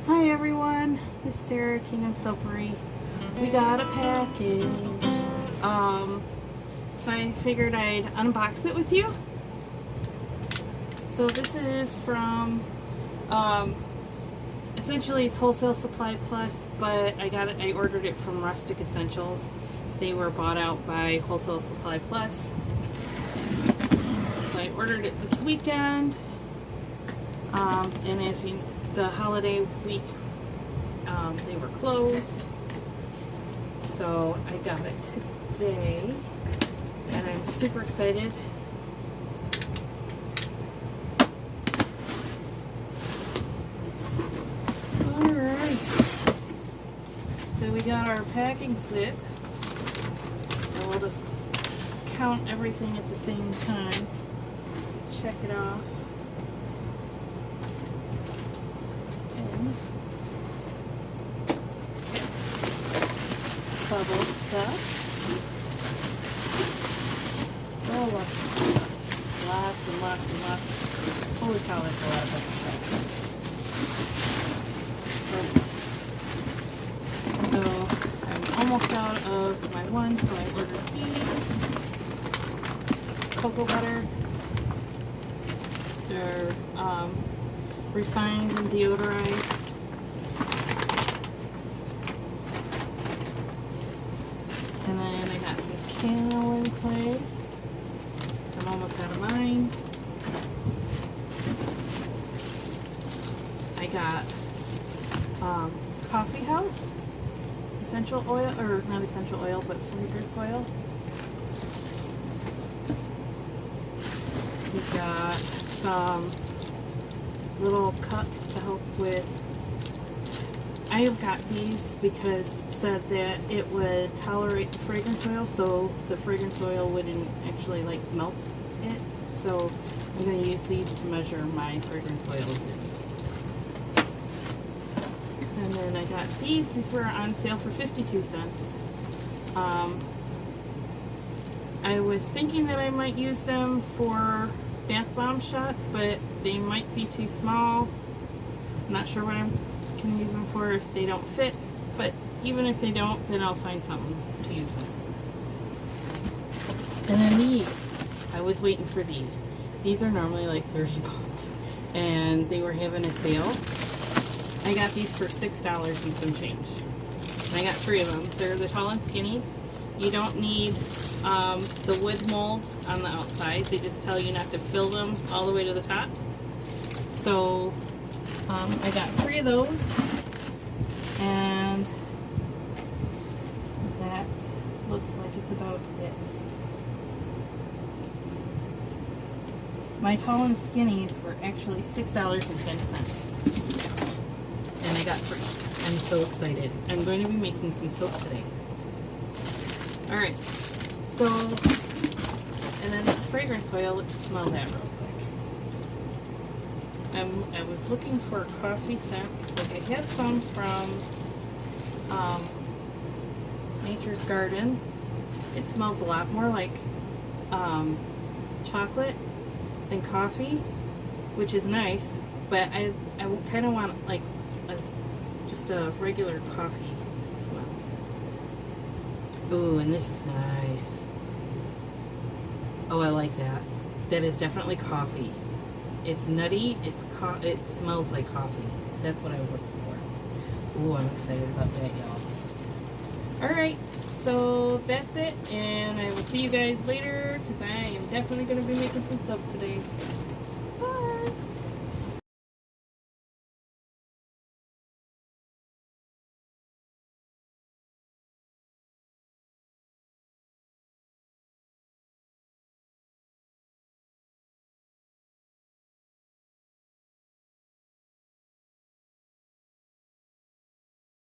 Hi everyone, it's Sarah, Kingdom Soapery. We got a package. So I figured I'd unbox it with you. So this is from, essentially it's Wholesale Supply Plus, but I ordered it from Rustic Essentials. They were bought out by Wholesale Supply Plus. So I ordered it this weekend. And as you the holiday week, they were closed, so I got it today, and I'm super excited. Alright, so we got our packing slip, and we'll just count everything at the same time, check it off. Bubble stuff. Oh, lots of stuff. Lots and lots and lots. Holy cow, that's a lot of bubble stuff. So, I'm almost out of my one, so I ordered these. Cocoa butter. They're refined and deodorized. And then I got some canola clay. So I'm almost out of mine. I got coffee house essential oil, or not essential oil, but fragrance oil. We got some little cups to help with. I have got these because said that it would tolerate the fragrance oil, so the fragrance oil wouldn't actually like melt it. So I'm going to use these to measure my fragrance oils in. And then I got these. These were on sale for 52 cents. I was thinking that I might use them for bath bomb shots, but they might be too small. I'm not sure what I'm going to use them for if they don't fit, but even if they don't, then I'll find something to use them. And then these, I was waiting for these. These are normally like 30 bucks, and they were having a sale. I got these for $6 and some change. And I got 3 of them. They're the tall and skinnies. You don't need the wood mold on the outside. They just tell you not to fill them all the way to the top. So I got 3 of those, and that looks like it's about it. My tall and skinnies were actually $6.10, and I got 3. I'm so excited. I'm going to be making some soap today. Alright, so, and then this fragrance oil, let's smell that real quick. I was looking for coffee scents. Like I have some from Nature's Garden. It smells a lot more like chocolate than coffee, which is nice, but I kind of want like just a regular coffee smell. Ooh, and this is nice. Oh, I like that. That is definitely coffee. It's nutty. It smells like coffee. That's what I was looking for. Ooh, I'm excited about that, y'all. Alright, so that's it, and I will see you guys later, because I am definitely going to be making some soap today.